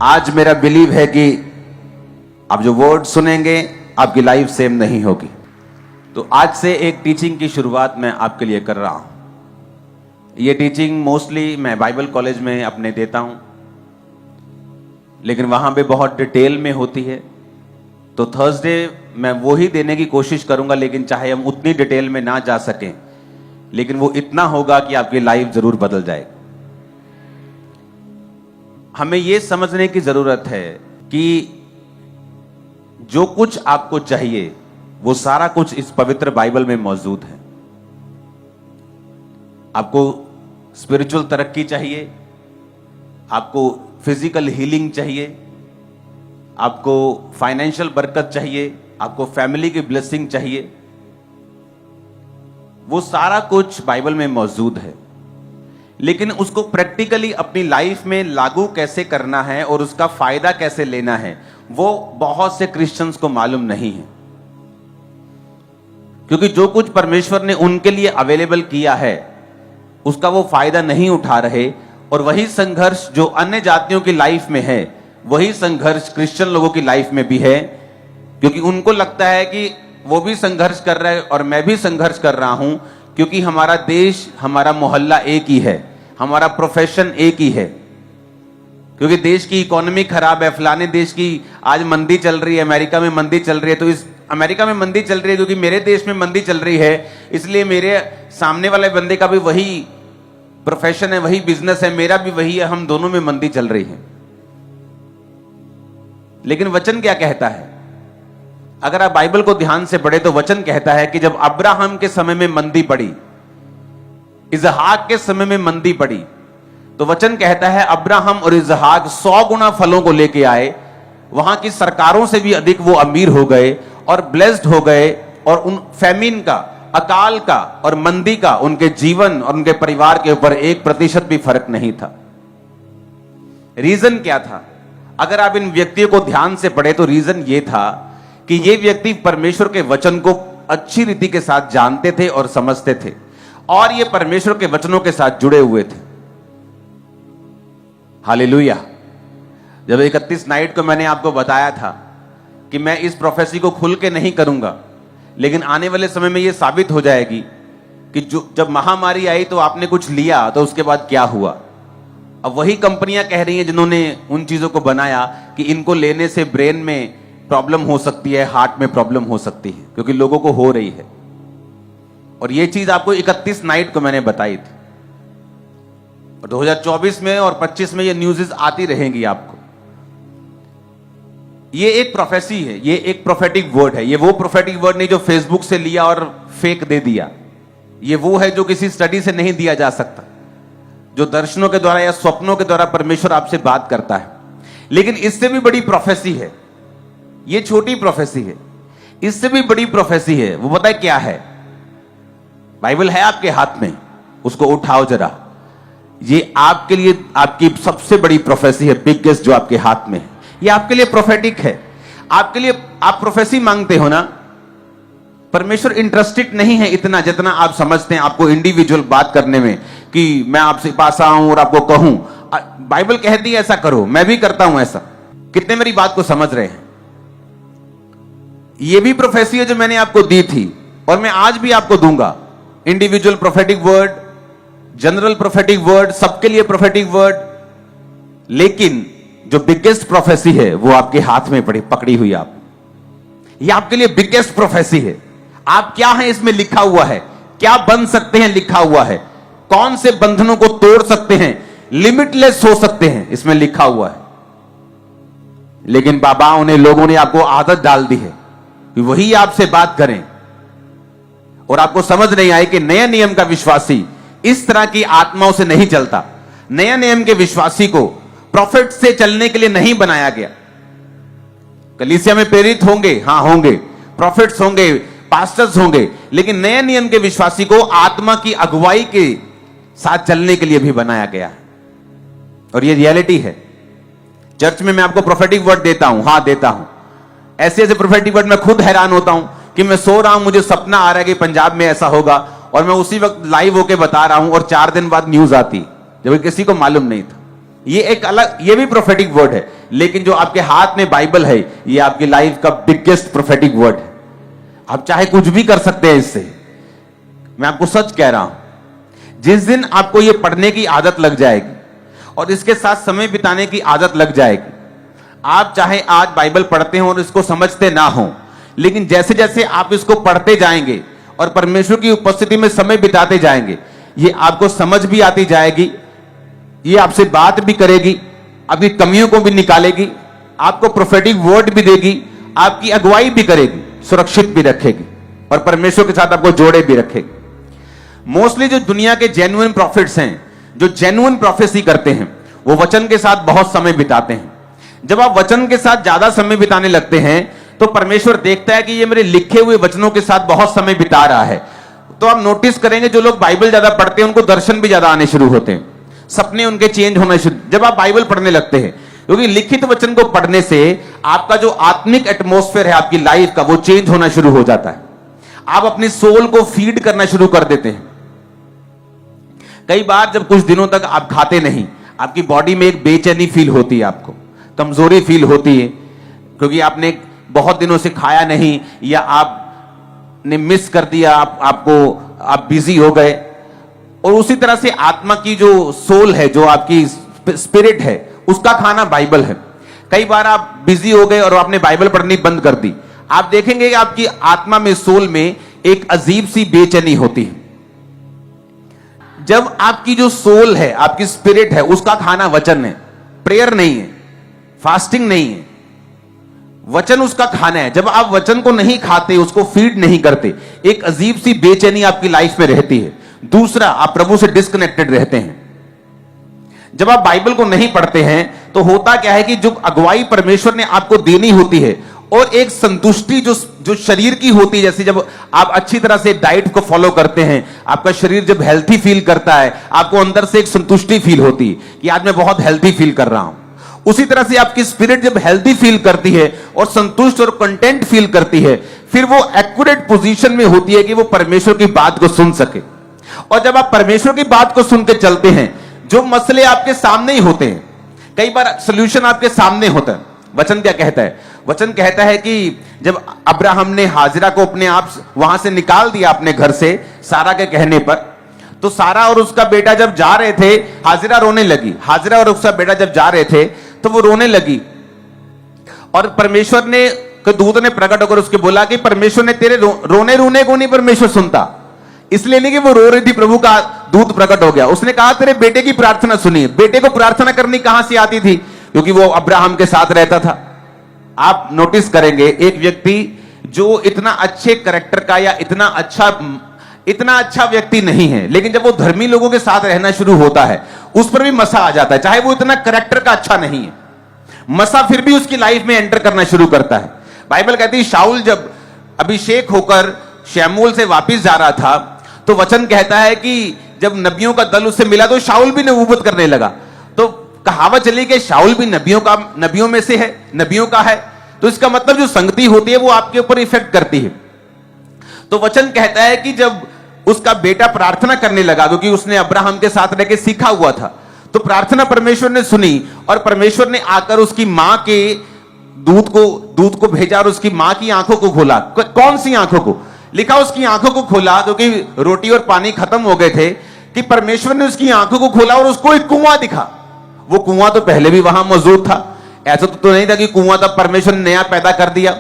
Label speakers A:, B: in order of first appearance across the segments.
A: आज मेरा बिलीव है कि आप जो वर्ड सुनेंगे आपकी लाइफ सेम नहीं होगी। तो आज से एक टीचिंग की शुरुआत मैं आपके लिए कर रहा हूं। ये टीचिंग मोस्टली मैं बाइबल कॉलेज में अपने देता हूं, लेकिन वहां पे बहुत डिटेल में होती है। तो थर्सडे मैं वो ही देने की कोशिश करूंगा, लेकिन चाहे हम उतनी डिटेल में ना जा सकें, लेकिन वो इतना होगा कि आपकी लाइफ जरूर बदल जाएगी। हमें यह समझने की जरूरत है कि जो कुछ आपको चाहिए वो सारा कुछ इस पवित्र बाइबल में मौजूद है। आपको स्पिरिचुअल तरक्की चाहिए, आपको फिजिकल हीलिंग चाहिए, आपको फाइनेंशियल बरकत चाहिए, आपको फैमिली की ब्लेसिंग चाहिए, वो सारा कुछ बाइबल में मौजूद है। लेकिन उसको प्रैक्टिकली अपनी लाइफ में लागू कैसे करना है और उसका फायदा कैसे लेना है, वो बहुत से क्रिश्चियंस को मालूम नहीं है। क्योंकि जो कुछ परमेश्वर ने उनके लिए अवेलेबल किया है उसका वो फायदा नहीं उठा रहे, और वही संघर्ष जो अन्य जातियों की लाइफ में है वही संघर्ष क्रिश्चियन लोगों की लाइफ में भी है। क्योंकि उनको लगता है कि वो भी संघर्ष कर रहा है और मैं भी संघर्ष कर रहा हूं, क्योंकि हमारा देश, हमारा मोहल्ला एक ही है, हमारा प्रोफेशन एक ही है। क्योंकि देश की इकोनॉमी खराब है, फलाने देश की आज मंदी चल रही है, अमेरिका में मंदी चल रही है, तो इस अमेरिका में मंदी चल रही है क्योंकि मेरे देश में मंदी चल रही है, इसलिए मेरे सामने वाले बंदे का भी वही प्रोफेशन है, वही बिजनेस है, मेरा भी वही है, हम दोनों में मंदी चल रही है। लेकिन वचन क्या कहता है? अगर आप बाइबल को ध्यान से पढ़े तो वचन कहता है कि जब अब्राहम के समय में मंदी पड़ी, इसहाक के समय में मंदी पड़ी, तो वचन कहता है अब्राहम और इसहाक 100 गुना फलों को लेके आए, वहां की सरकारों से भी अधिक वो अमीर हो गए और ब्लेस्ड हो गए, और उन फैमिन का, अकाल का और मंदी का उनके जीवन और उनके परिवार के ऊपर 1% भी फर्क नहीं था। रीजन क्या था? अगर आप इन व्यक्तियों को ध्यान से पढ़े तो रीजन ये था कि ये व्यक्ति परमेश्वर के वचन को अच्छी रीति के साथ जानते थे और समझते थे, और ये परमेश्वर के वचनों के साथ जुड़े हुए थे। हालेलुया। जब 31 नाइट को मैंने आपको बताया था कि मैं इस प्रोफेसी को खुल के नहीं करूंगा, लेकिन आने वाले समय में यह साबित हो जाएगी कि जब महामारी आई तो आपने कुछ लिया तो उसके बाद क्या हुआ। अब वही कंपनियां कह रही हैं जिन्होंने उन चीजों को बनाया कि इनको लेने से ब्रेन में प्रॉब्लम हो सकती है, हार्ट में प्रॉब्लम हो सकती है, क्योंकि लोगों को हो रही है। और यह चीज आपको 31 नाइट को मैंने बताई थी, और 2024 में और 25 में ये न्यूज़ आती रहेंगी आपको। ये एक प्रोफेसी है, ये एक प्रोफेटिक वर्ड है। ये वो प्रोफेटिक वर्ड नहीं जो फेसबुक से लिया और फेक दे दिया। ये वो है जो किसी स्टडी से नहीं दिया जा सकता, जो दर्शनों के द्वारा या स्वप्नों के द्वारा परमेश्वर आपसे बात करता है। लेकिन इससे भी बड़ी प्रोफेसी है, ये छोटी प्रोफेसी है, इससे भी बड़ी प्रोफेसी है। वो पता है क्या है? बाइबल है आपके हाथ में, उसको उठाओ जरा। ये आपके लिए आपकी सबसे बड़ी प्रोफेसी है, बिगेस्ट जो आपके हाथ में है। ये आपके लिए प्रोफेटिक है। आपके लिए, आप प्रोफेसी मांगते हो ना, परमेश्वर इंटरेस्टेड नहीं है इतना जितना आप समझते हैं आपको इंडिविजुअल बात करने में, कि मैं आपसे पास आऊं और आपको कहूं। बाइबल कहती है ऐसा करो, मैं भी करता हूं ऐसा। कितने मेरी बात को समझ रहे हैं? ये भी प्रोफेसी है जो मैंने आपको दी थी और मैं आज भी आपको दूंगा। Individual prophetic word, general prophetic word, सबके लिए प्रोफेटिक वर्ड। लेकिन जो बिगेस्ट प्रोफेसी है वो आपके हाथ में पकड़ी हुई आप, ये आपके लिए बिगेस्ट प्रोफेसी है। आप क्या हैं इसमें लिखा हुआ है, क्या बन सकते हैं लिखा हुआ है, कौन से बंधनों को तोड़ सकते हैं, लिमिटलेस हो सकते हैं, इसमें लिखा हुआ है। लेकिन बाबाओं ने, लोगों ने आपको आदत डाल दी है कि वही आपसे बात करें, और आपको समझ नहीं आए कि नया नियम का विश्वासी इस तरह की आत्माओं से नहीं चलता। नया नियम के विश्वासी को प्रॉफिट से चलने के लिए नहीं बनाया गया। कलीसिया में प्रेरित होंगे, हां होंगे, प्रॉफिट्स होंगे, पास्टर्स होंगे, लेकिन नए नियम के विश्वासी को आत्मा की अगुवाई के साथ चलने के लिए भी बनाया गया है। और ये रियलिटी है। चर्च में मैं आपको प्रोफेटिक वर्ड देता हूं, हां देता हूं। ऐसे ऐसे प्रोफेटिक वर्ड मैं खुद हैरान होता हूं कि मैं सो रहा हूं, मुझे सपना आ रहा है कि पंजाब में ऐसा होगा, और मैं उसी वक्त लाइव होके बता रहा हूं, और 4 दिन बाद न्यूज आती, जबकि किसी को मालूम नहीं था। ये एक अलग, ये भी प्रोफेटिक वर्ड है, लेकिन जो आपके हाथ में बाइबल है, ये आपकी लाइफ का बिगेस्ट प्रोफेटिक वर्ड है। आप चाहे कुछ भी कर सकते हैं इससे। मैं आपको सच कह रहा हूं, जिस दिन आपको ये पढ़ने की आदत लग जाएगी और इसके साथ समय बिताने की आदत लग जाएगी, आप चाहे आज बाइबल पढ़ते हो और इसको समझते ना हो, लेकिन जैसे जैसे आप इसको पढ़ते जाएंगे और परमेश्वर की उपस्थिति में समय बिताते जाएंगे, ये आपको समझ भी आती जाएगी, ये आपसे बात भी करेगी, आपकी कमियों को भी निकालेगी, आपको प्रोफेटिक वर्ड भी देगी, आपकी अगुवाई भी करेगी, सुरक्षित भी रखेगी और परमेश्वर के साथ आपको जोड़े भी रखेगी। मोस्टली जो दुनिया के जेन्युइन प्रॉफिट्स हैं, जो जेन्युइन प्रोफेसी करते हैं, वो वचन के साथ बहुत समय बिताते हैं। जब आप वचन के साथ ज्यादा समय बिताने लगते हैं तो परमेश्वर देखता है कि ये मेरे लिखे हुए वचनों के साथ बहुत समय बिता रहा है। तो आप नोटिस करेंगे जो लोग बाइबल ज्यादा पढ़ते हैं उनको दर्शन भी ज्यादा आने शुरू होते हैं, सपने उनके चेंज होने शुरू जब आप बाइबल पढ़ने लगते हैं, क्योंकि लिखित वचन को पढ़ने से आपका जो आत्मिक एटमॉस्फेयर है आपकी लाइफ का, वो चेंज होना शुरू हो जाता है। आप अपनी सोल को फीड करना शुरू कर देते हैं। कई बार जब कुछ दिनों तक आप खाते नहीं, आपकी बॉडी में एक बेचैनी फील होती है, आपको कमजोरी फील होती है, क्योंकि आपने बहुत दिनों से खाया नहीं या आपने मिस कर दिया, आप बिजी हो गए। और उसी तरह से आत्मा की जो सोल है, जो आपकी स्पिरिट है, उसका खाना बाइबल है। कई बार आप बिजी हो गए और आपने बाइबल पढ़नी बंद कर दी, आप देखेंगे कि आपकी आत्मा में, सोल में एक अजीब सी बेचैनी होती है। जब आपकी जो सोल है, आपकी स्पिरिट है, उसका खाना वचन है, प्रेयर नहीं है, फास्टिंग नहीं है, वचन उसका खाना है। जब आप वचन को नहीं खाते, उसको फीड नहीं करते, एक अजीब सी बेचैनी आपकी लाइफ में रहती है। दूसरा, आप प्रभु से डिस्कनेक्टेड रहते हैं। जब आप बाइबल को नहीं पढ़ते हैं तो होता क्या है कि जो अगुवाई परमेश्वर ने आपको देनी होती है और एक संतुष्टि जो शरीर की होती है, जैसे जब आप अच्छी तरह से डाइट को फॉलो करते हैं, आपका शरीर जब हेल्थी फील करता है, आपको अंदर से एक संतुष्टि फील होती है कि आज मैं बहुत हेल्थी फील कर रहा हूं। उसी तरह से आपकी स्पिरिट जब हेल्थी फील करती है और संतुष्ट और कंटेंट फील करती है, फिर वो एक्यूरेट पोजीशन में होती है कि वो परमेश्वर की बात को सुन सके। और जब आप परमेश्वर की बात को सुन के चलते हैं, जो मसले आपके सामने ही होते हैं, कई बार सोल्यूशन आपके सामने होता है। वचन क्या कहता है? वचन कहता है कि जब अब्राहम ने हाजिरा को अपने आप वहां से निकाल दिया अपने घर से, सारा के कहने पर, तो सारा और उसका बेटा जब जा रहे थे, हाजिरा रोने लगी। हाजिरा और उसका बेटा जब जा रहे थे तो वो रोने लगी और परमेश्वर ने, दूत ने प्रकट होकर उसके बोला कि परमेश्वर ने तेरे रोने रोने को नहीं परमेश्वर सुनता, इसलिए नहीं कि वो रो रही थी, प्रभु का दूत प्रकट हो गया। उसने कहा तेरे बेटे की प्रार्थना सुनी। बेटे को प्रार्थना करनी कहां से आती थी? क्योंकि वो अब्राहम के साथ रहता था। आप नोटिस करेंगे एक व्यक्ति जो इतना अच्छे कैरेक्टर का या इतना अच्छा व्यक्ति नहीं है, लेकिन जब वो धर्मी लोगों के साथ रहना शुरू होता है, उस पर भी मसा आ जाता है, चाहे वो इतना कैरेक्टर का अच्छा नहीं है, मसा फिर भी उसकी लाइफ में एंटर करना शुरू करता है। बाइबल कहती है शाऊल जब अभिषेक होकर शमूएल से वापस जा रहा था, तो वचन कहता है कि जब नबियों का दल उससे मिला तो शाऊल भी नबूवत करने लगा। तो कहावत चली कि शाऊल भी नबियों में से है, नबियों का है। तो इसका मतलब जो संगति होती है वो आपके ऊपर इफेक्ट करती है। तो वचन कहता है कि जब उसका बेटा प्रार्थना करने लगा, क्योंकि उसने अब्राहम के साथ रहकर सीखा हुआ था, तो प्रार्थना परमेश्वर ने सुनी और परमेश्वर ने आकर उसकी मां के दूत को भेजा और उसकी मां की आंखों को खोला। कौन सी आंखों को? लिखा उसकी आंखों को खोला, क्योंकि रोटी और पानी खत्म हो गए थे, कि परमेश्वर ने उसकी आंखों को खोला और उसको एक कुआं दिखा। वो कुआं तो पहले भी वहां मौजूद था, ऐसा तो नहीं था कि कुआं तब परमेश्वर ने नया पैदा कर दिया।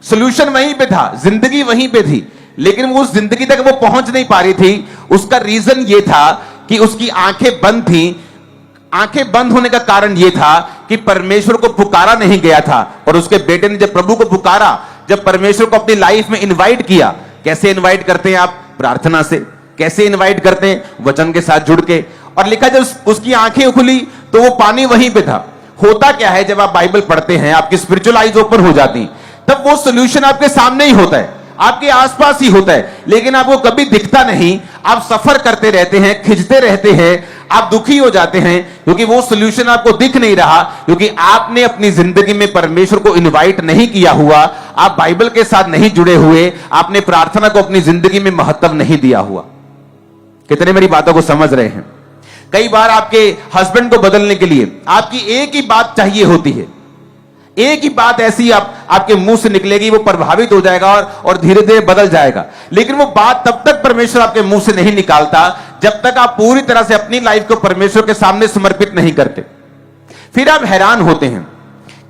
A: सोल्यूशन वहीं पे था, जिंदगी वहीं पे थी, लेकिन वो उस जिंदगी तक वो पहुंच नहीं पा रही थी। उसका रीजन ये था कि उसकी आंखें बंद थी। आंखें बंद होने का कारण यह था कि परमेश्वर को पुकारा नहीं गया था। और उसके बेटे ने जब प्रभु को पुकारा, जब परमेश्वर को अपनी लाइफ में इनवाइट किया, कैसे इनवाइट करते हैं आप? प्रार्थना से। कैसे इनवाइट करते हैं? वचन के साथ जुड़ के। और लिखा जब उसकी आंखें खुली तो वो पानी वहीं पे था। होता क्या है, जब आप बाइबल पढ़ते हैं आपकी स्पिरिचुअल आइज ओपन हो जाती, तब वो सोल्यूशन आपके सामने ही होता है, आपके आसपास ही होता है, लेकिन आपको कभी दिखता नहीं। आप सफर करते रहते हैं, खिंचते रहते हैं, आप दुखी हो जाते हैं, क्योंकि वो सोल्यूशन आपको दिख नहीं रहा, क्योंकि आपने अपनी जिंदगी में परमेश्वर को इनवाइट नहीं किया हुआ, आप बाइबल के साथ नहीं जुड़े हुए, आपने प्रार्थना को अपनी जिंदगी में महत्व नहीं दिया हुआ। कितने मेरी बातों को समझ रहे हैं? कई बार आपके हस्बैंड को बदलने के लिए आपकी एक ही बात चाहिए होती है, एक ही बात ऐसी आपके मुंह से निकलेगी, वो प्रभावित हो जाएगा और धीरे धीरे बदल जाएगा। लेकिन वो बात तब तक परमेश्वर आपके मुंह से नहीं निकालता जब तक आप पूरी तरह से अपनी लाइफ को परमेश्वर के सामने समर्पित नहीं करते। फिर आप हैरान होते हैं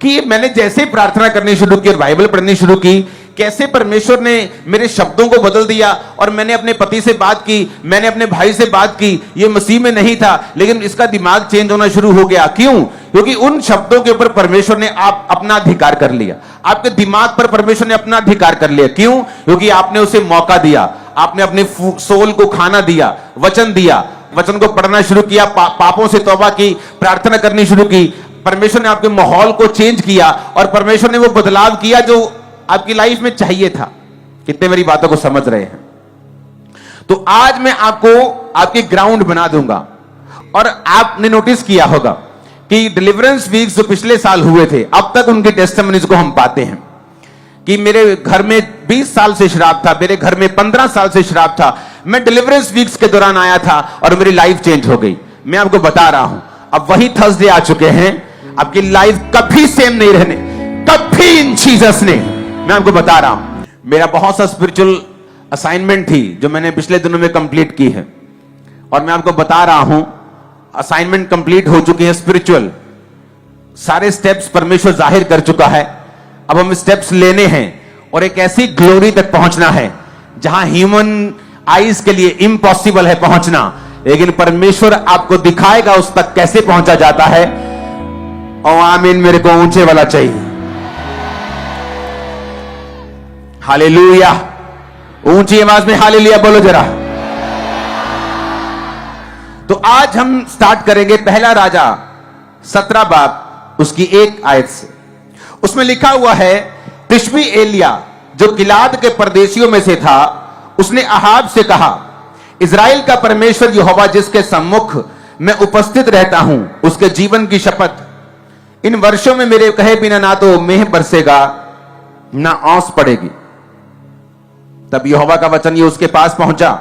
A: कि मैंने जैसे ही प्रार्थना करनी शुरू की और बाइबल पढ़नी शुरू की, कैसे परमेश्वर ने मेरे शब्दों को बदल दिया। और मैंने अपने पति से बात की, मैंने अपने भाई से बात की, ये मसीह में नहीं था, लेकिन इसका दिमाग चेंज होना शुरू हो गया। क्यों? क्योंकि उन शब्दों के ऊपर परमेश्वर ने अपना अधिकार कर लिया, आपके दिमाग पर परमेश्वर ने अपना अधिकार कर लिया। क्यों? क्योंकि आपने उसे मौका दिया, आपने अपने सोल को खाना दिया, वचन दिया, वचन को पढ़ना शुरू किया, पापों से तौबा की, प्रार्थना करनी शुरू की। परमेश्वर ने आपके माहौल को चेंज किया और परमेश्वर ने वो बदलाव किया जो आपकी लाइफ में चाहिए था। कितने मेरी बातों को समझ रहे हैं? तो आज मैं आपको आपके ग्राउंड बना दूंगा। और आपने नोटिस किया होगा कि डिलीवरेंस वीक्स जो पिछले साल हुए थे, अब तक उनके टेस्टिमनीज को हम पाते हैं कि मेरे घर में 20 साल से शराब था, मेरे घर में 15 साल से शराब था, मैं डिलीवरेंस वीक्स के दौरान आया था और मेरी लाइफ चेंज हो गई। मैं आपको बता रहा हूं, अब वही थर्सडे आ चुके हैं, आपकी लाइफ कभी सेम नहीं रहने, कभी इन जीसस ने। मैं आपको बता रहा हूं, मेरा बहुत सा स्पिरिचुअल असाइनमेंट थी जो मैंने पिछले दिनों में कंप्लीट की है, और मैं आपको बता रहा हूं असाइनमेंट कंप्लीट हो चुकी है स्पिरिचुअल। सारे स्टेप्स परमेश्वर जाहिर कर चुका है, अब हम स्टेप्स लेने हैं और एक ऐसी ग्लोरी तक पहुंचना है जहां ह्यूमन आईज के लिए इम्पॉसिबल है पहुंचना, लेकिन परमेश्वर आपको दिखाएगा उस तक कैसे पहुंचा जाता है। और आमीन, मेरे को ऊंचे वाला चाहिए। हालेलुया, ऊंची आवाज में हालेलुया बोलो जरा। तो आज हम स्टार्ट करेंगे पहला राजा 17 बाब उसकी 1 आयत से। उसमें लिखा हुआ है, तिशबी एलिया जो गिलाद के परदेशियों में से था, उसने अहाब से कहा, इज़राइल का परमेश्वर यहोवा जिसके सम्मुख मैं उपस्थित रहता हूं, उसके जीवन की शपथ, इन वर्षों में मेरे कहे बिना ना तो मेह बरसेगा ना औस पड़ेगी। तब यहोवा का वचन ये उसके पास पहुंचा,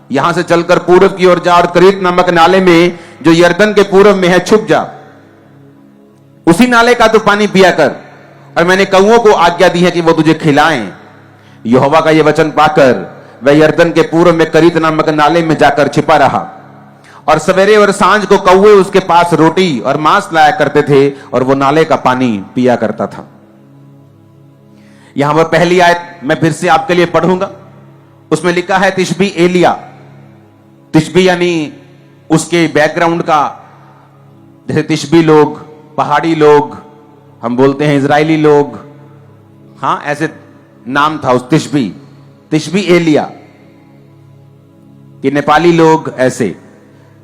A: यहां से चलकर पूर्व की ओर जा और करीत नामक नाले में जो यरदन के पूर्व में है छुप जा, उसी नाले का तो पानी पिया कर, और मैंने कौओं को आज्ञा दी है कि वो तुझे खिलाएं। यहोवा का यह वचन पाकर वह यरदन के पूर्व में करीत नामक नाले में जाकर छिपा रहा, और सवेरे और सांझ को कौवे उसके पास रोटी और मांस लाया करते थे, और वो नाले का पानी पिया करता था। यहां पर पहली आयत मैं फिर से आपके लिए पढ़ूंगा। उसमें लिखा है तिशबी एलिया। तिशबी यानी उसके बैकग्राउंड का, जैसे तिशबी लोग, पहाड़ी लोग, हम बोलते हैं इजरायली लोग, हां ऐसे नाम था उस तिशबी एलिया कि नेपाली लोग ऐसे।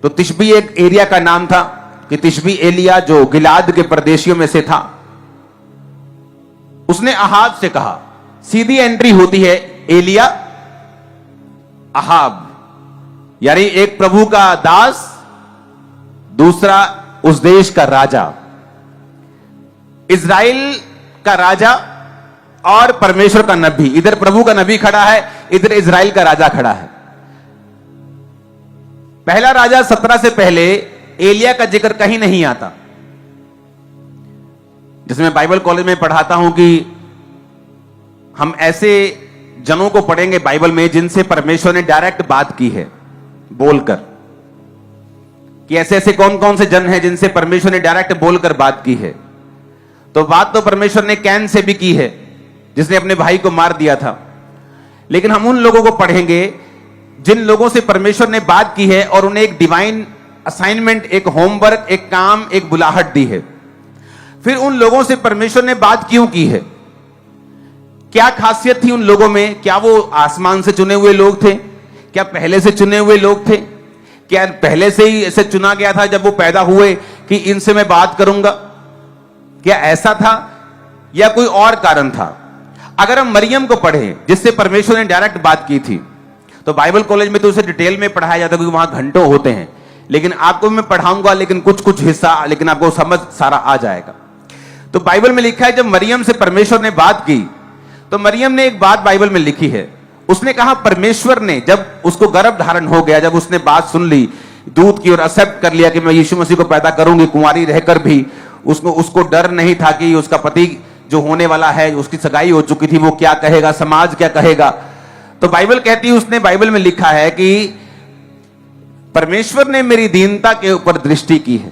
A: तो तिशबी एक एरिया का नाम था कि तिशबी एलिया जो गिलाद के प्रदेशियों में से था, उसने अहाब से कहा। सीधी एंट्री होती है एलिया अहाब, यानी एक प्रभु का दास, दूसरा उस देश का राजा। इज़राइल का राजा और परमेश्वर का नबी, इधर प्रभु का नबी खड़ा है, इधर इज़राइल का राजा खड़ा है। पहला राजा 17 से पहले एलिया का जिक्र कहीं नहीं आता। जिसमें बाइबल कॉलेज में पढ़ाता हूं कि हम ऐसे जनों को पढ़ेंगे बाइबल में जिनसे परमेश्वर ने डायरेक्ट बात की है बोलकर, कि ऐसे ऐसे कौन कौन से जन हैं जिनसे परमेश्वर ने डायरेक्ट बोलकर बात की है। तो बात तो परमेश्वर ने कैन से भी की है, जिसने अपने भाई को मार दिया था। लेकिन हम उन लोगों को पढ़ेंगे जिन लोगों से परमेश्वर ने बात की है और उन्हें एक डिवाइन असाइनमेंट, एक होमवर्क, एक काम, एक बुलाहट दी है। फिर उन लोगों से परमेश्वर ने बात क्यों की है, क्या खासियत थी उन लोगों में, क्या वो आसमान से चुने हुए लोग थे, क्या पहले से चुने हुए लोग थे, क्या पहले से ही ऐसे चुना गया था जब वो पैदा हुए कि इनसे मैं बात करूंगा, क्या ऐसा था या कोई और कारण था। अगर हम मरियम को पढ़ें जिससे परमेश्वर ने डायरेक्ट बात की थी, तो बाइबल कॉलेज में तो उसे डिटेल में पढ़ाया जाता है क्योंकि वहां घंटों होते हैं, लेकिन आपको मैं पढ़ाऊंगा, लेकिन कुछ कुछ हिस्सा, लेकिन आपको समझ सारा आ जाएगा। तो बाइबल में लिखा है जब मरियम से परमेश्वर ने बात की, तो मरियम ने एक बात बाइबल में लिखी है, उसने कहा परमेश्वर ने, जब उसको गर्भ धारण हो गया, जब उसने बात सुन ली दूध की ओर एक्सेप्ट कर लिया कि मैं यीशु मसीह को पैदा करूंगी, कुंवारी रहकर भी उसको डर नहीं था कि उसका पति जो होने वाला है, उसकी सगाई हो चुकी थी, वो क्या कहेगा, समाज क्या कहेगा। तो बाइबल कहती है, उसने बाइबल में लिखा है कि परमेश्वर ने मेरी दीनता के ऊपर दृष्टि की है।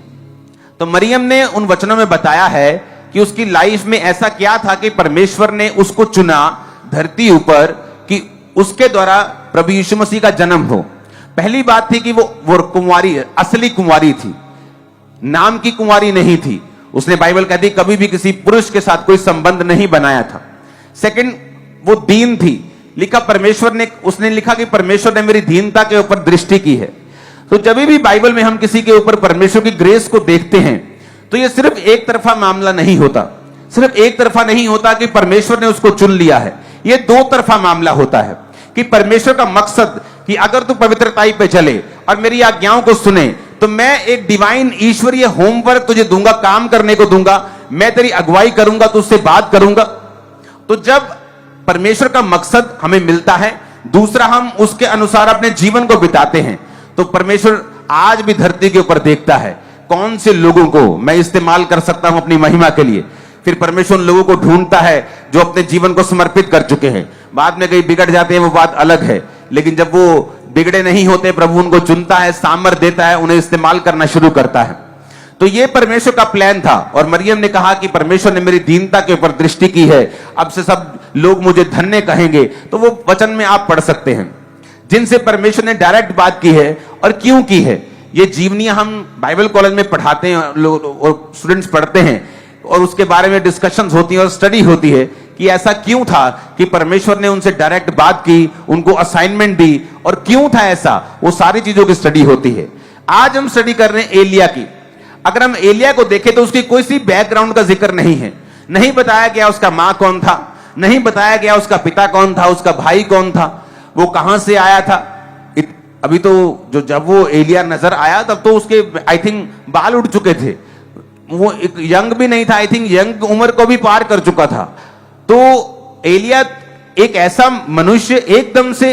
A: तो मरियम ने उन वचनों में बताया है कि उसकी लाइफ में ऐसा क्या था कि परमेश्वर ने उसको चुना धरती ऊपर कि उसके द्वारा प्रभु यीशु मसीह का जन्म हो। पहली बात थी कि वो कुंवारी, असली कुंवारी थी, नाम की कुंवारी नहीं थी। उसने बाइबल कहती कभी भी किसी पुरुष के साथ कोई संबंध नहीं बनाया था। सेकंड, वो दीन थी। लिखा परमेश्वर ने, उसने लिखा कि परमेश्वर ने मेरी दीनता के ऊपर दृष्टि की है। तो जब भी बाइबल में हम किसी के ऊपर परमेश्वर की ग्रेस को देखते हैं तो ये सिर्फ एक तरफा मामला नहीं होता, सिर्फ एक तरफा नहीं होता कि परमेश्वर ने उसको चुन लिया है। ये दो तरफा मामला होता है कि परमेश्वर का मकसद कि अगर तू पवित्रताई पे चले और मेरी आज्ञाओं को सुने तो मैं एक डिवाइन ईश्वरीय होमवर्क तुझे दूंगा, काम करने को दूंगा, मैं तेरी अगुवाई करूंगा, तुझसे बात करूंगा। तो जब परमेश्वर का मकसद हमें मिलता है, दूसरा हम उसके अनुसार अपने जीवन को बिताते हैं, तो परमेश्वर आज भी धरती के ऊपर देखता है कौन से लोगों को मैं इस्तेमाल कर सकता हूं अपनी महिमा के लिए। फिर परमेश्वर उन लोगों को ढूंढता है जो अपने जीवन को समर्पित कर चुके हैं। बाद में कहीं बिगड़ जाते हैं, वो बात अलग है, लेकिन जब वो बिगड़े नहीं होते, प्रभु उनको चुनता है, सामर्थ देता है, उन्हें इस्तेमाल करना शुरू करता है। तो ये परमेश्वर का प्लान था। और मरियम ने कहा कि परमेश्वर ने मेरी दीनता के ऊपर दृष्टि की है, अब से सब लोग मुझे धन्य कहेंगे। तो वो वचन में आप पढ़ सकते हैं जिनसे परमेश्वर ने डायरेक्ट बात की है और क्यों की है। ये जीवनियां हम बाइबल कॉलेज में पढ़ाते हैं, लोग और स्टूडेंट्स पढ़ते हैं और उसके बारे में डिस्कशंस होती है और स्टडी होती है कि ऐसा क्यों था कि परमेश्वर ने उनसे डायरेक्ट बात की, उनको असाइनमेंट दी, और क्यों था ऐसा, वो सारी चीजों की स्टडी होती है। आज हम स्टडी कर रहे हैं एलिया की। अगर हम एलिया को देखें तो उसकी कोई सी बैकग्राउंड का जिक्र नहीं है, नहीं बताया गया उसका मां कौन था, नहीं बताया गया उसका पिता कौन था, उसका भाई कौन था, वो कहां से आया था। अभी तो जब वो एलिया नजर आया तब तो उसके आई थिंक बाल उड़ चुके थे, वो एक यंग भी नहीं था, आई थिंक यंग उम्र को भी पार कर चुका था। तो एलिया एक ऐसा मनुष्य एकदम से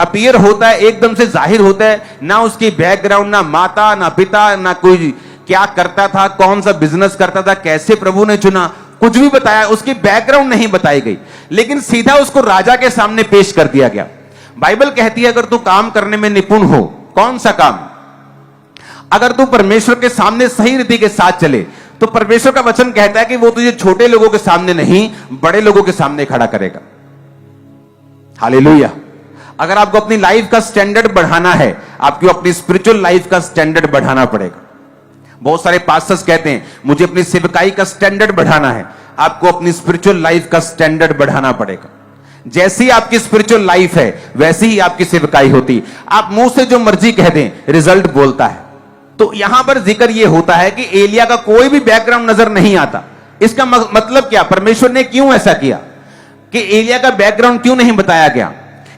A: अपीयर होता है, एकदम से जाहिर होता है, ना उसकी बैकग्राउंड, ना माता, ना पिता, ना कोई क्या करता था, कौन सा बिजनेस करता था, कैसे प्रभु ने चुना, कुछ भी बताया, उसकी बैकग्राउंड नहीं बताई गई, लेकिन सीधा उसको राजा के सामने पेश कर दिया गया। बाइबल कहती है अगर तू काम करने में निपुण हो, कौन सा काम, अगर तू परमेश्वर के सामने सही रीति के साथ चले तो परमेश्वर का वचन कहता है कि वो तुझे छोटे लोगों के सामने नहीं, बड़े लोगों के सामने खड़ा करेगा। हालेलुया। अगर आपको अपनी लाइफ का स्टैंडर्ड बढ़ाना है, आपको अपनी स्पिरिचुअल लाइफ का स्टैंडर्ड बढ़ाना पड़ेगा। बहुत सारे पास्टर्स कहते हैं मुझे अपनी सेवकाई का स्टैंडर्ड बढ़ाना है, आपको अपनी स्पिरिचुअल लाइफ का स्टैंडर्ड बढ़ाना पड़ेगा। जैसी आपकी स्पिरिचुअल लाइफ है वैसी ही आपकी सेवकाई होती। आप मुंह से जो मर्जी कह दें, रिजल्ट बोलता है। तो यहां पर जिक्र यह होता है कि एलिया का कोई भी बैकग्राउंड नजर नहीं आता। इसका मतलब क्या, परमेश्वर ने क्यों ऐसा किया कि एलिया का बैकग्राउंड क्यों नहीं बताया गया?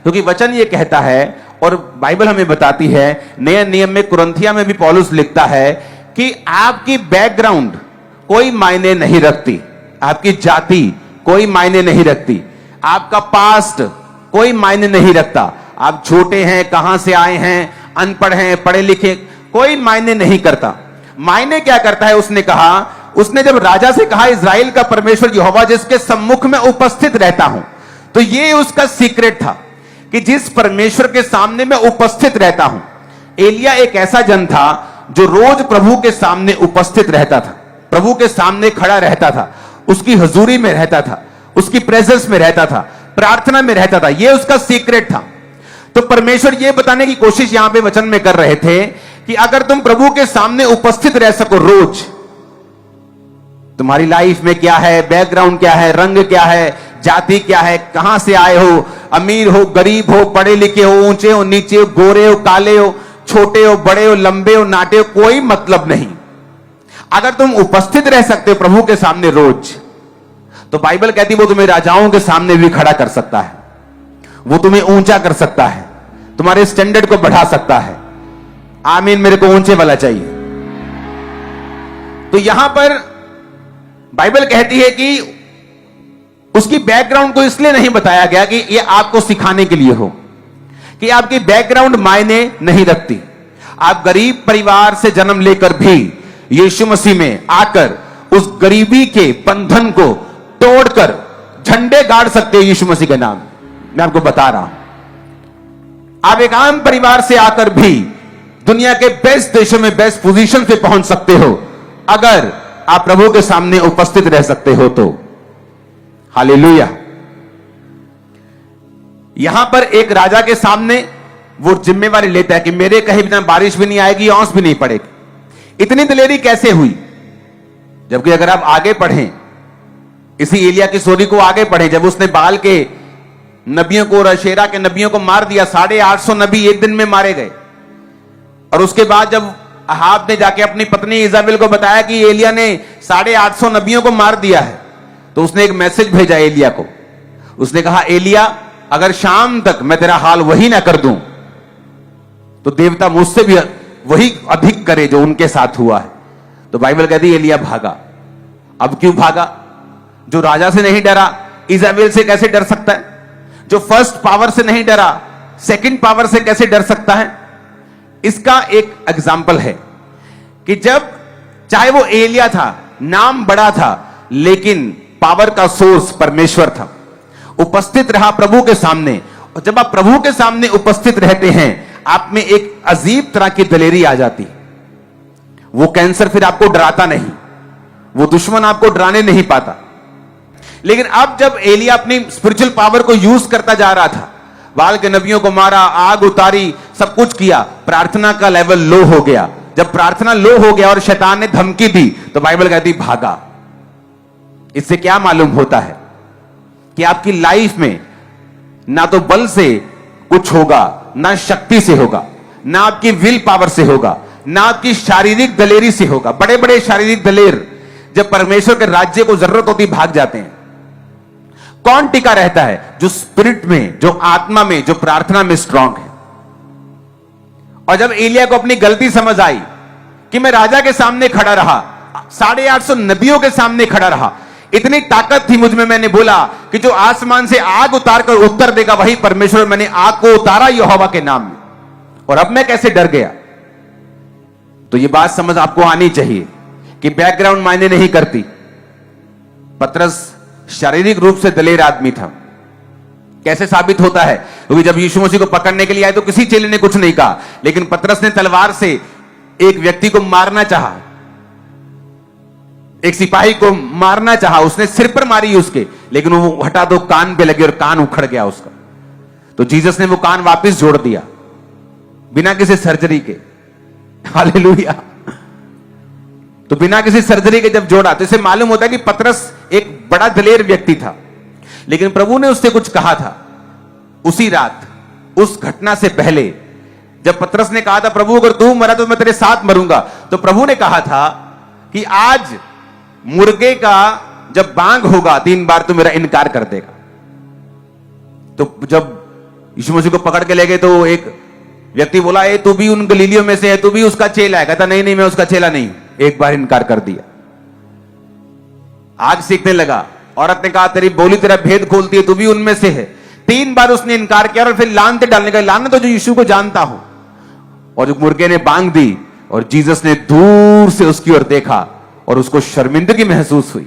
A: क्योंकि वचन ये कहता है और बाइबल हमें बताती है, नए नियम में कुरिन्थिया में भी पौलुस लिखता है कि आपकी बैकग्राउंड कोई मायने नहीं रखती, आपकी जाति कोई मायने नहीं रखती, आपका पास्ट कोई मायने नहीं रखता, आप छोटे हैं, कहां से आए हैं, अनपढ़ हैं, पढ़े लिखे, कोई मायने नहीं करता। मायने क्या करता है? उसने कहा, उसने जब राजा से कहा इज़राइल का परमेश्वर यहोवा जिसके सम्मुख में उपस्थित रहता हूं, तो ये उसका सीक्रेट था कि जिस परमेश्वर के सामने मैं उपस्थित रहता हूं। एलिया एक ऐसा जन था जो रोज प्रभु के सामने उपस्थित रहता था, प्रभु के सामने खड़ा रहता था, उसकी हजूरी में रहता था, उसकी प्रेजेंस में रहता था, प्रार्थना में रहता था। यह उसका सीक्रेट था। तो परमेश्वर यह बताने की कोशिश यहां पे वचन में कर रहे थे कि अगर तुम प्रभु के सामने उपस्थित रह सको रोज, तुम्हारी लाइफ में क्या है, बैकग्राउंड क्या है, रंग क्या है, जाति क्या है, कहां से आए हो, अमीर हो, गरीब हो, पढ़े लिखे हो, ऊंचे हो, नीचे हो, गोरे हो, काले हो, छोटे हो, बड़े हो, लंबे हो, नाटे हो, कोई मतलब नहीं। अगर तुम उपस्थित रह सकते हो प्रभु के सामने रोज, तो बाइबल कहती वो तुम्हें राजाओं के सामने भी खड़ा कर सकता है, वो तुम्हें ऊंचा कर सकता है, तुम्हारे स्टैंडर्ड को बढ़ा सकता है। आमीन। मेरे को ऊंचे वाला चाहिए। तो यहां पर बाइबल कहती है कि उसकी बैकग्राउंड को इसलिए नहीं बताया गया कि यह आपको सिखाने के लिए हो, कि आपकी बैकग्राउंड मायने नहीं रखती। आप गरीब परिवार से जन्म लेकर भी यीशु मसीह में आकर उस गरीबी के बंधन को तोड़कर झंडे गाड़ सकते हो यीशु मसीह के नाम। मैं आपको बता रहा हूं, आप एक आम परिवार से आकर भी दुनिया के बेस्ट देशों में बेस्ट पोजीशन पे पहुंच सकते हो अगर आप प्रभु के सामने उपस्थित रह सकते हो तो। हालेलुया। यहां पर एक राजा के सामने वो जिम्मेवारी लेता है कि मेरे कहे बिना बारिश भी नहीं आएगी, औंस भी नहीं पड़ेगी। इतनी दिलेरी कैसे हुई? जबकि अगर आप आगे पढ़ें, इसी एलिया की स्टोरी को आगे पढ़ें, जब उसने बाल के नबियों को और अशेरा के नबियों को मार दिया, 850 नबी एक दिन में मारे गए। और उसके बाद जब अहाब ने जाके अपनी पत्नी इजाबेल को बताया कि एलिया ने 850 नबियों को मार दिया है, तो उसने एक मैसेज भेजा एलिया को। उसने कहा, एलिया अगर शाम तक मैं तेरा हाल वही ना कर दूं तो देवता मुझसे भी वही अधिक करे जो उनके साथ हुआ है। तो बाइबल कहती है एलिया भागा। अब क्यों भागा? जो राजा से नहीं डरा, इजाबेल से कैसे डर सकता है? जो फर्स्ट पावर से नहीं डरा, सेकंड पावर से कैसे डर सकता है? इसका एक एग्जाम्पल है कि जब चाहे वो एलिया था, नाम बड़ा था, लेकिन पावर का सोर्स परमेश्वर था, उपस्थित रहा प्रभु के सामने। और जब आप प्रभु के सामने उपस्थित रहते हैं, आप में एक अजीब तरह की दलेरी आ जाती। वो कैंसर फिर आपको डराता नहीं, वो दुश्मन आपको डराने नहीं पाता। लेकिन अब जब एलिया अपनी स्पिरिचुअल पावर को यूज करता जा रहा था, बाल के नबियों को मारा, आग उतारी, सब कुछ किया, प्रार्थना का लेवल लो हो गया। जब प्रार्थना लो हो गया और शैतान ने धमकी दी, तो बाइबल कहती भागा। इससे क्या मालूम होता है कि आपकी लाइफ में ना तो बल से कुछ होगा, ना शक्ति से होगा, ना आपकी विल पावर से होगा, ना आपकी शारीरिक दलेरी से होगा। बड़े बड़े शारीरिक दलेर जब परमेश्वर के राज्य को जरूरत होती भाग जाते हैं। कौन टिका रहता है? जो स्पिरिट में, जो आत्मा में, जो प्रार्थना में स्ट्रांग है। और जब एलिया को अपनी गलती समझ आई कि मैं राजा के सामने खड़ा रहा, 850 नबियों के सामने खड़ा रहा, इतनी ताकत थी मुझ में, मैंने बोला कि जो आसमान से आग उतार कर उत्तर देगा वही परमेश्वर। मैंने आग को उतारा यहोवा के नाम में, और अब मैं कैसे डर गया? तो यह बात समझ आपको आनी चाहिए कि बैकग्राउंड मायने नहीं करती। पतरस शारीरिक रूप से दलेर आदमी था। कैसे साबित होता है? क्योंकि जब यीशु मसीह को पकड़ने के लिए आए तो किसी चेले ने कुछ नहीं कहा, लेकिन पतरस ने तलवार से एक व्यक्ति को मारना चाहा, एक सिपाही को मारना चाहा। उसने सिर पर मारी उसके, लेकिन वो हटा दो कान पे लगे और कान उखड़ गया उसका। तो जीसस ने वो कान वापस जोड़ दिया बिना किसी सर्जरी के। हालेलुया। तो बिना किसी सर्जरी के जब जोड़ा, तो इसे मालूम होता है कि पतरस एक बड़ा दलेर व्यक्ति था। लेकिन प्रभु ने उससे कुछ कहा था उसी रात, उस घटना से पहले। जब पतरस ने कहा था, प्रभु अगर तू मरा तो मैं तेरे साथ मरूंगा, तो प्रभु ने कहा था कि आज मुर्गे का जब बांग होगा 3 बार तो मेरा इनकार कर देगा। तो जब यीशु मसीह को पकड़ के ले गए तो एक व्यक्ति बोला, ए तू भी उन गलीलियों में से है, तू भी उसका चेला है? कहता नहीं नहीं, मैं उसका चेला नहीं। एक बार इनकार कर दिया। आज सीखने लगा। औरत ने कहा, तेरी बोली तेरा भेद खोलती है, तू भी उनमें से है। 3 बार उसने इनकार किया और फिर लानते डालने का, लानत तो जो यीशु को जानता हूं। और जो मुर्गे ने बांग दी और जीसस ने दूर से उसकी ओर देखा और उसको शर्मिंदगी महसूस हुई।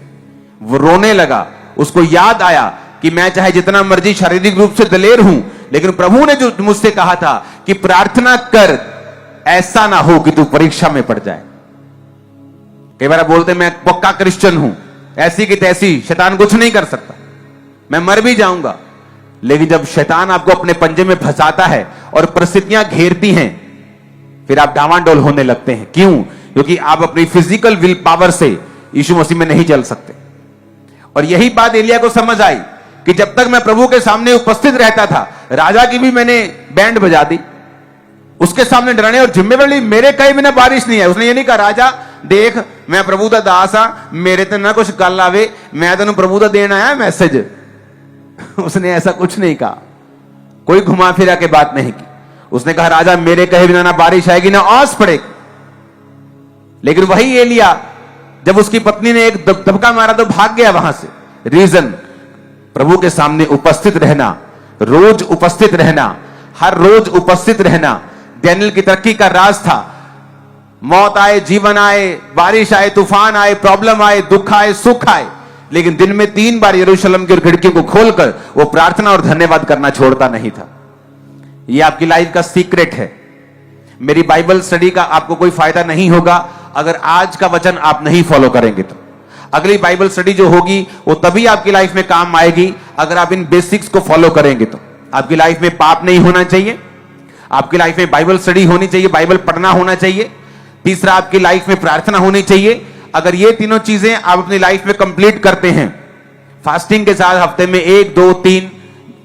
A: वो रोने लगा। उसको याद आया कि मैं चाहे जितना मर्जी शारीरिक रूप से दलेर हूं, लेकिन प्रभु ने जो मुझसे कहा था कि प्रार्थना कर, ऐसा ना हो कि तू परीक्षा में पड़ जाए। कई बार बोलते मैं पक्का क्रिश्चियन हूं, ऐसी की तैसी, शैतान कुछ नहीं कर सकता, मैं मर भी जाऊंगा। लेकिन जब शैतान आपको अपने पंजे में फंसाता है और परिस्थितियां घेरती हैं, फिर आप डावांडोल होने लगते हैं। क्यों? क्योंकि आप अपनी फिजिकल विल पावर से यीशु मसीह में नहीं चल सकते। और यही बात एलिया को समझ आई कि जब तक मैं प्रभु के सामने उपस्थित रहता था, राजा की भी मैंने बैंड बजा दी, उसके सामने डराने और जिम्मेवारी मेरे कहे बिना बारिश नहीं है। उसने ये नहीं कहा, राजा देख मैं प्रभु का दास आ, मेरे ते ना कुछ गल आवे, मैं तेन प्रभु का देना आया मैसेज। उसने ऐसा कुछ नहीं कहा, कोई घुमा फिरा के बात नहीं की। उसने कहा, राजा मेरे कहे बिना ना बारिश आएगी ना औस पड़ेगी। लेकिन वही एलिया जब उसकी पत्नी ने एक धक्का मारा तो भाग गया वहां से। रीजन, प्रभु के सामने उपस्थित रहना, रोज उपस्थित रहना, हर रोज उपस्थित रहना, डैनियल की तरक्की का राज था। मौत आए, जीवन आए, बारिश आए, तूफान आए, प्रॉब्लम आए, दुख आए, सुख आए, लेकिन दिन में 3 बार यरूशलेम की खिड़की को खोलकर वो प्रार्थना और धन्यवाद करना छोड़ता नहीं था। ये आपकी लाइफ का सीक्रेट है। मेरी बाइबल स्टडी का आपको कोई फायदा नहीं होगा अगर आज का वचन आप नहीं फॉलो करेंगे। तो अगली बाइबल स्टडी जो होगी वो तभी आपकी लाइफ में काम आएगी अगर आप इन बेसिक्स को फॉलो करेंगे। तो आपकी लाइफ में पाप नहीं होना चाहिए, आपकी लाइफ में बाइबल स्टडी होनी चाहिए, बाइबल पढ़ना होना चाहिए, तीसरा आपकी लाइफ में प्रार्थना होनी चाहिए। अगर ये तीनों चीजें आप अपनी लाइफ में कंप्लीट करते हैं, फास्टिंग के साथ हफ्ते में 1, 2, 3,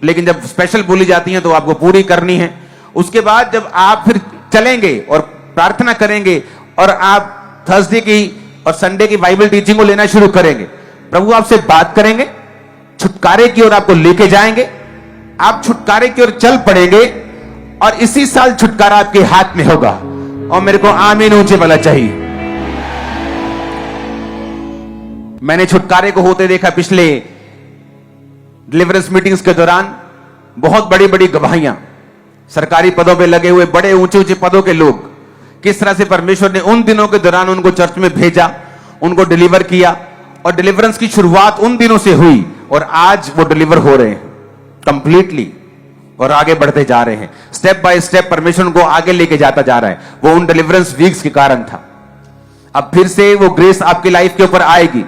A: लेकिन जब स्पेशल बोली जाती हैं तो आपको पूरी करनी है। उसके बाद जब आप फिर चलेंगे और प्रार्थना करेंगे और आप थर्सडे की और संडे की बाइबल टीचिंग को लेना शुरू करेंगे, प्रभु आपसे बात करेंगे, छुटकारे की ओर आपको लेके जाएंगे, आप छुटकारे की ओर चल पड़ेंगे और इसी साल छुटकारा आपके हाथ में होगा। और मेरे को आमीन ऊंचे वाला चाहिए। मैंने छुटकारे को होते देखा पिछले डिलीवरेंस मीटिंग्स के दौरान। बहुत बड़ी बड़ी गवाहियां, सरकारी पदों पे लगे हुए बड़े ऊंचे ऊंचे पदों के लोग, किस तरह से परमेश्वर ने उन दिनों के दौरान उनको चर्च में भेजा, उनको डिलीवर किया और डिलीवरेंस की शुरुआत उन दिनों से हुई और आज वो डिलीवर हो रहे हैं कंप्लीटली और आगे बढ़ते जा रहे हैं। स्टेप बाय स्टेप परमेश्वर उनको आगे लेके जाता जा रहा है। वो उन डिलीवरेंस वीक्स के कारण था। अब फिर से वो ग्रेस आपकी लाइफ के ऊपर आएगी।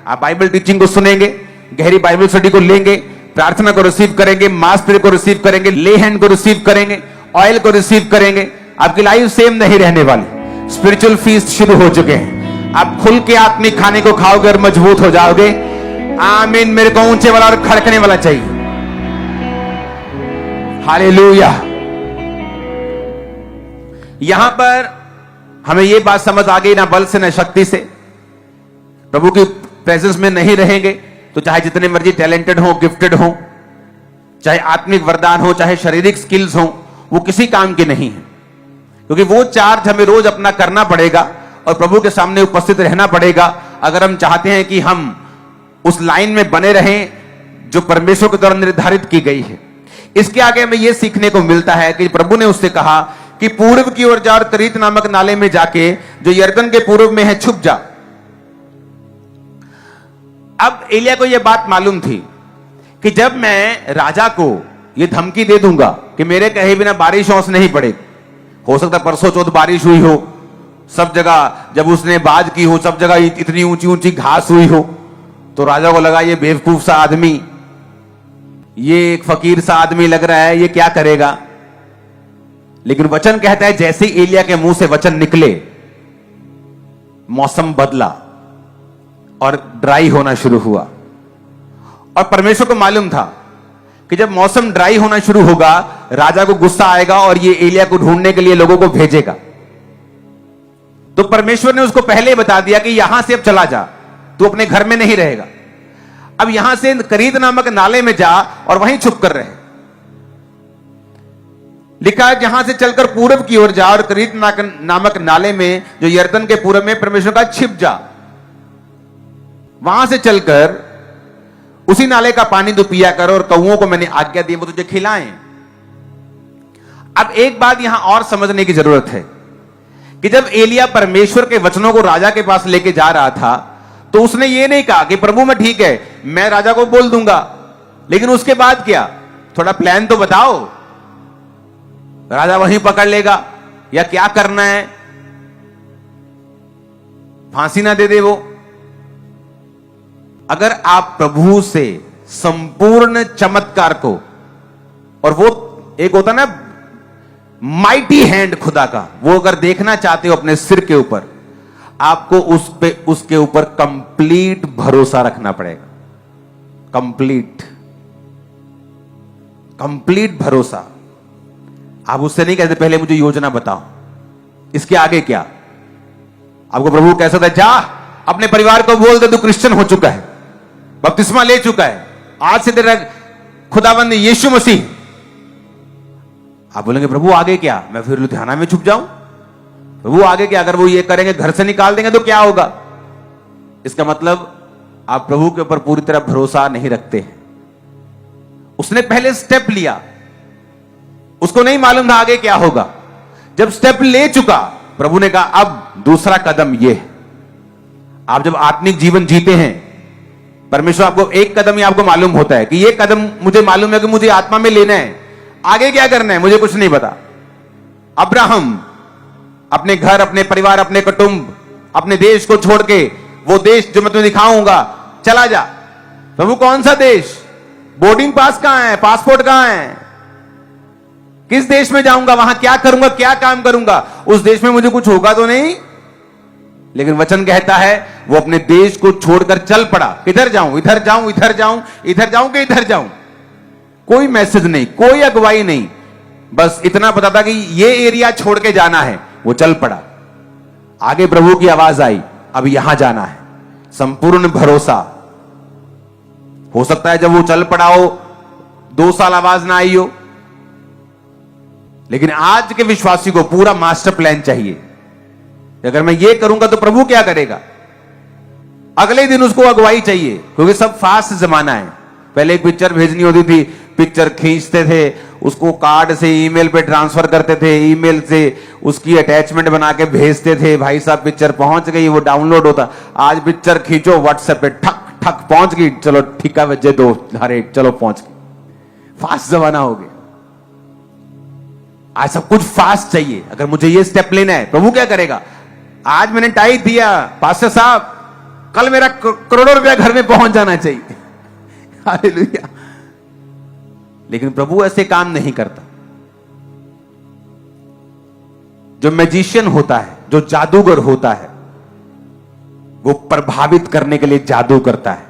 A: आप बाइबल टीचिंग को सुनेंगे, गहरी बाइबल स्टडी को लेंगे, प्रार्थना को रिसीव करेंगे, मास प्रेयर को रिसीव करेंगे, ले हैंड को रिसीव करेंगे, ऑयल को रिसीव करेंगे। आपकी लाइफ सेम नहीं रहने वाली। स्पिरिचुअल फीस्ट शुरू हो चुके हैं। आप खुल के आत्मिक खाने को खाओगे और मजबूत हो जाओगे। आमीन। मेरे को ऊंचे वाला और खड़कने वाला चाहिए। हालेलुया। यहां पर हमें यह बात समझ आ गई, ना बल से ना शक्ति से। प्रभु की प्रेजेंस में नहीं रहेंगे तो चाहे जितने मर्जी टैलेंटेड हो, गिफ्टेड हो, चाहे आत्मिक वरदान हो, चाहे शारीरिक स्किल्स हो, वो किसी काम के नहीं है। क्योंकि वो चार्ज हमें रोज अपना करना पड़ेगा और प्रभु के सामने उपस्थित रहना पड़ेगा अगर हम चाहते हैं कि हम उस लाइन में बने रहें जो परमेश्वर के द्वारा निर्धारित की गई है। इसके आगे हमें यह सीखने को मिलता है कि प्रभु ने उससे कहा कि पूर्व की ओर जा और करीत नामक नाले में जाके जो यरदन के पूर्व में है छुप जा। अब एलिया को यह बात मालूम थी कि जब मैं राजा को यह धमकी दे दूंगा कि मेरे कहे बिना बारिश औस नहीं पड़ेगी, हो सकता परसों चौथ बारिश हुई हो, सब जगह जब उसने बाज की हो, सब जगह इतनी ऊंची ऊंची घास हुई हो, तो राजा को लगा ये बेवकूफ सा आदमी, ये एक फकीर सा आदमी लग रहा है, ये क्या करेगा। लेकिन वचन कहता है जैसे ही एलिया के मुंह से वचन निकले मौसम बदला और ड्राई होना शुरू हुआ। और परमेश्वर को मालूम था कि जब मौसम ड्राई होना शुरू होगा राजा को गुस्सा आएगा और ये एलिया को ढूंढने के लिए लोगों को भेजेगा। तो परमेश्वर ने उसको पहले ही बता दिया कि यहां से अब चला जा, तू अपने घर में नहीं रहेगा, अब यहां से करीत नामक नाले में जा और वहीं छुप कर रहे। लिखा है जहां से चलकर पूरब की ओर जा और करीत नामक नाले में जो यरदन के पूरब में परमेश्वर का छिप जा, वहां से चलकर उसी नाले का पानी तू पिया कर और कौओं को मैंने आज्ञा दी वो तुझे खिलाएं। अब एक बात यहां और समझने की जरूरत है कि जब एलिया परमेश्वर के वचनों को राजा के पास लेके जा रहा था तो उसने ये नहीं कहा कि प्रभु मैं ठीक है, मैं राजा को बोल दूंगा, लेकिन उसके बाद क्या, थोड़ा प्लान तो बताओ, राजा वहीं पकड़ लेगा या क्या करना है, फांसी ना दे दे वो। अगर आप प्रभु से संपूर्ण चमत्कार को, और वो एक होता ना माइटी हैंड खुदा का, वो अगर देखना चाहते हो अपने सिर के ऊपर, आपको उसके ऊपर कंप्लीट भरोसा रखना पड़ेगा। कंप्लीट भरोसा। आप उससे नहीं कहते पहले मुझे योजना बताओ, इसके आगे क्या। आपको प्रभु कह सकता है जा अपने परिवार को बोल दे तू क्रिश्चियन हो चुका है, बपतिस्मा ले चुका है, आज से तेरा खुदाबंद यीशु मसीह। आप बोलेंगे प्रभु आगे क्या, मैं फिर लुधियाना में छुप जाऊं। प्रभु आगे क्या, अगर वो ये करेंगे घर से निकाल देंगे तो क्या होगा। इसका मतलब आप प्रभु के ऊपर पूरी तरह भरोसा नहीं रखते हैं। उसने पहले स्टेप लिया, उसको नहीं मालूम था आगे क्या होगा। जब स्टेप ले चुका, प्रभु ने कहा अब दूसरा कदम ये है। आप जब आत्मिक जीवन जीते हैं, परमेश्वर आपको एक कदम ही आपको मालूम होता है कि ये कदम मुझे मालूम है कि मुझे आत्मा में लेना है, आगे क्या करना है मुझे कुछ नहीं पता। अब्राहम अपने घर, अपने परिवार, अपने कुटुंब, अपने देश को छोड़ के, वो देश जो मैं तुम्हें दिखाऊंगा, चला जा। प्रभु कौन सा देश? बोर्डिंग पास कहां है? पासपोर्ट कहां है? किस देश में जाऊंगा? वहां क्या करूंगा? क्या काम करूंगा? उस देश में मुझे कुछ होगा तो नहीं? लेकिन वचन कहता है वो अपने देश को छोड़कर चल पड़ा। किधर जाऊं? इधर जाऊं, इधर जाऊं, इधर जाऊं कि इधर जाऊं? कोई मैसेज नहीं, कोई अगुवाई नहीं, बस इतना पता था कि ये एरिया छोड़ के जाना है। वो चल पड़ा। आगे प्रभु की आवाज आई, अब यहां जाना है। संपूर्ण भरोसा। हो सकता है जब वो चल पड़ा हो 2 साल आवाज ना आई हो, लेकिन आज के विश्वासी को पूरा मास्टर प्लान चाहिए। अगर मैं ये करूंगा तो प्रभु क्या करेगा? अगले दिन उसको अगुवाई चाहिए, क्योंकि सब फास्ट जमाना है। पहले एक पिक्चर भेजनी होती थी, पिक्चर खींचते थे, उसको कार्ड से ईमेल पे ट्रांसफर करते थे, ईमेल से उसकी अटैचमेंट बना के भेजते थे। भाई साहब पिक्चर पहुंच गई, वो डाउनलोड होता। आज पिक्चर खींचो व्हाट्सएप पे, ठक ठक पहुंच गई, चलो ठीका बजे दो, अरे चलो पहुंच गई। फास्ट जमाना हो गया। आज सब कुछ फास्ट चाहिए। अगर मुझे ये स्टेप लेना है, प्रभु क्या करेगा? आज मैंने टाइट दिया, पास्टर साहब कल मेरा करोड़ों रुपया घर में पहुंच जाना चाहिए। हालेलुया। लेकिन प्रभु ऐसे काम नहीं करता। जो मैजिशियन होता है, जो जादूगर होता है, वो प्रभावित करने के लिए जादू करता है।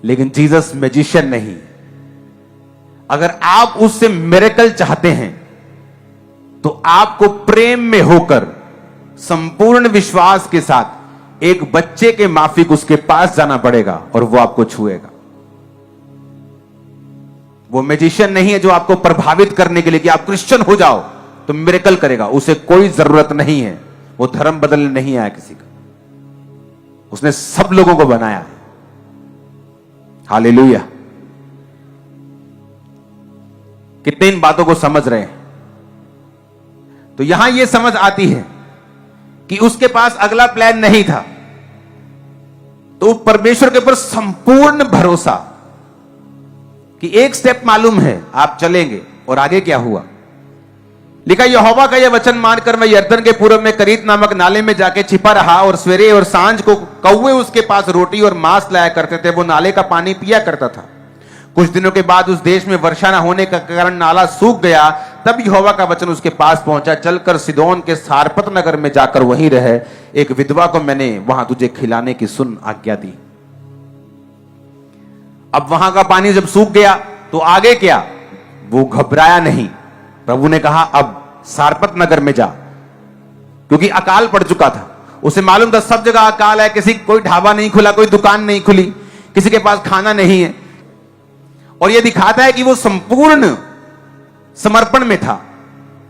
A: लेकिन जीसस मैजिशियन नहीं। अगर आप उससे मिरेकल चाहते हैं तो आपको प्रेम में होकर संपूर्ण विश्वास के साथ एक बच्चे के माफिक उसके पास जाना पड़ेगा और वो आपको छुएगा। वो मैजिशियन नहीं है जो आपको प्रभावित करने के लिए कि आप क्रिश्चियन हो जाओ तो मिरेकल करेगा। उसे कोई जरूरत नहीं है। वो धर्म बदलने नहीं आया किसी का। उसने सब लोगों को बनाया है। हालेलुया। कितने इन बातों को समझ रहे हैं? तो यहां यह समझ आती है कि उसके पास अगला प्लान नहीं था, तो परमेश्वर के ऊपर संपूर्ण भरोसा कि एक स्टेप मालूम है, आप चलेंगे। और आगे क्या हुआ लिखा, यहोवा का यह वचन मानकर मैं यरदन के पूर्व में करीत नामक नाले में जाके छिपा रहा, और सवेरे और सांझ को कौवे उसके पास रोटी और मांस लाया करते थे। वो नाले का पानी पिया करता था। कुछ दिनों के बाद उस देश में वर्षा न होने का कारण नाला सूख गया। तब यहोवा का वचन उसके पास पहुंचा, चलकर सिदोन के सारपत नगर में जाकर वहीं रहे। एक विधवा को मैंने वहां तुझे खिलाने की सुन आज्ञा दी। अब वहां का पानी जब सूख गया तो आगे क्या? वो घबराया नहीं। प्रभु ने कहा अब सारपत नगर में जा, क्योंकि अकाल पड़ चुका था। उसे मालूम था सब जगह अकाल है। कोई ढाबा नहीं खुला, कोई दुकान नहीं खुली, किसी के पास खाना नहीं है। और यह दिखाता है कि वो संपूर्ण समर्पण में था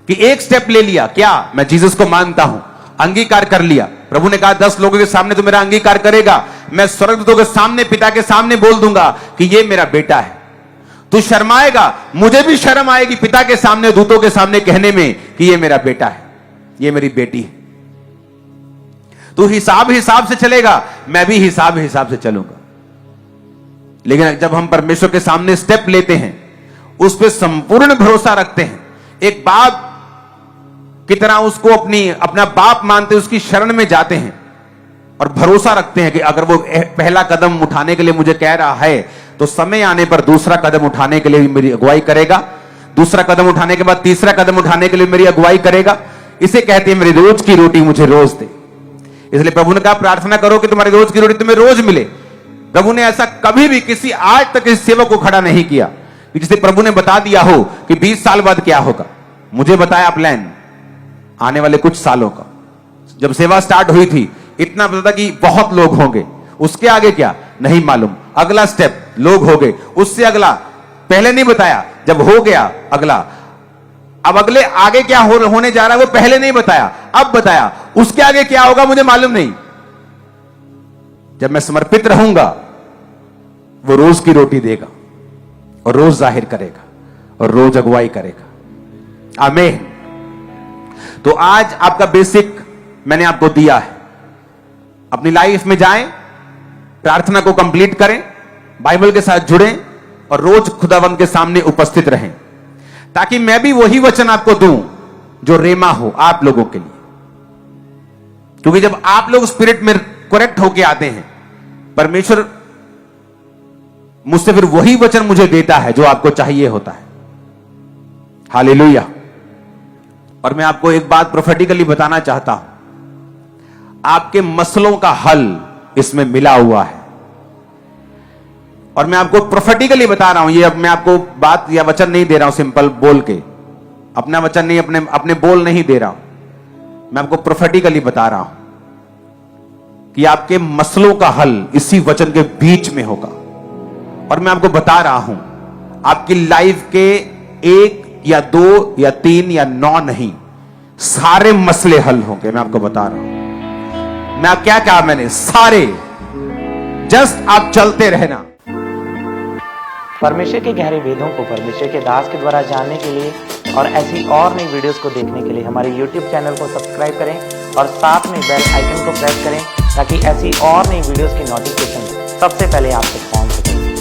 A: कि एक स्टेप ले लिया। क्या? मैं जीसस को मानता हूं, अंगीकार कर लिया। प्रभु ने कहा 10 लोगों के सामने तो मेरा अंगीकार करेगा, मैं स्वर्गदूतों के सामने, पिता के सामने बोल दूंगा कि ये मेरा बेटा है। तू शर्माएगा, मुझे भी शर्म आएगी पिता के सामने, दूतों के सामने कहने में कि ये मेरा बेटा है, ये मेरी बेटी है। तू हिसाब से चलेगा, मैं भी हिसाब से चलूंगा। लेकिन जब हम परमेश्वर के सामने स्टेप लेते हैं, उस पर संपूर्ण भरोसा रखते हैं, एक बाप की तरह उसको अपना बाप मानते, उसकी शरण में जाते हैं और भरोसा रखते हैं कि अगर वो पहला कदम उठाने के लिए मुझे कह रहा है तो समय आने पर दूसरा कदम उठाने के लिए मेरी अगुवाई करेगा, दूसरा कदम उठाने के बाद तीसरा कदम उठाने के लिए मेरी अगुवाई करेगा। इसे कहते हैं मेरी रोज की रोटी मुझे रोज दे। इसलिए प्रभु ने कहा प्रार्थना करो कि तुम्हारी रोज की रोटी तुम्हें रोज मिले। प्रभु ने ऐसा कभी भी किसी आज तक इस सेवक को खड़ा नहीं किया जिसे प्रभु ने बता दिया हो कि 20 साल बाद क्या होगा। मुझे बताया प्लान आने वाले कुछ सालों का। जब सेवा स्टार्ट हुई थी इतना पता था कि बहुत लोग होंगे, उसके आगे क्या नहीं मालूम। अगला स्टेप लोग हो गए, उससे अगला पहले नहीं बताया, जब हो गया अगला। अब अगले आगे क्या होने जा रहा है वो पहले नहीं बताया, अब बताया। उसके आगे क्या होगा मुझे मालूम नहीं। जब मैं समर्पित रहूंगा वो रोज की रोटी देगा और रोज जाहिर करेगा और रोज अगुवाई करेगा। आमीन। तो आज आपका बेसिक मैंने आपको दिया है। अपनी लाइफ में जाएं, प्रार्थना को कंप्लीट करें, बाइबल के साथ जुड़ें और रोज खुदावंद के सामने उपस्थित रहें, ताकि मैं भी वही वचन आपको दूं जो रेमा हो आप लोगों के लिए। क्योंकि जब आप लोग स्पिरिट में करेक्ट होके आते हैं, परमेश्वर मुझसे फिर वही वचन मुझे देता है जो आपको चाहिए होता है। हालेलुया। और मैं आपको एक बात प्रोफेटिकली बताना चाहता हूं, आपके मसलों का हल इसमें मिला हुआ है। और मैं आपको प्रोफेटिकली बता रहा हूं, ये अब मैं आपको बात या वचन नहीं दे रहा हूं सिंपल बोल के, अपना वचन नहीं, अपने बोल नहीं दे रहा हूं, मैं आपको प्रोफेटिकली बता रहा हूं कि आपके मसलों का हल इसी वचन के बीच में होगा। और मैं आपको बता रहा हूं, आपकी लाइफ के 1 या 2 या 3 या 9 नहीं, सारे मसले हल होंगे। मैं आपको बता रहा हूं, मैं क्या कहा मैंने, सारे। जस्ट आप चलते रहना।
B: परमेश्वर के गहरे वेदों को परमेश्वर के दास के द्वारा जानने के लिए और ऐसी और नई वीडियोस को देखने के लिए हमारे YouTube चैनल को सब्सक्राइब करें और साथ में बेल आइकन को प्रेस करें, ताकि ऐसी और नई वीडियोस की नोटिफिकेशन सबसे पहले आप तक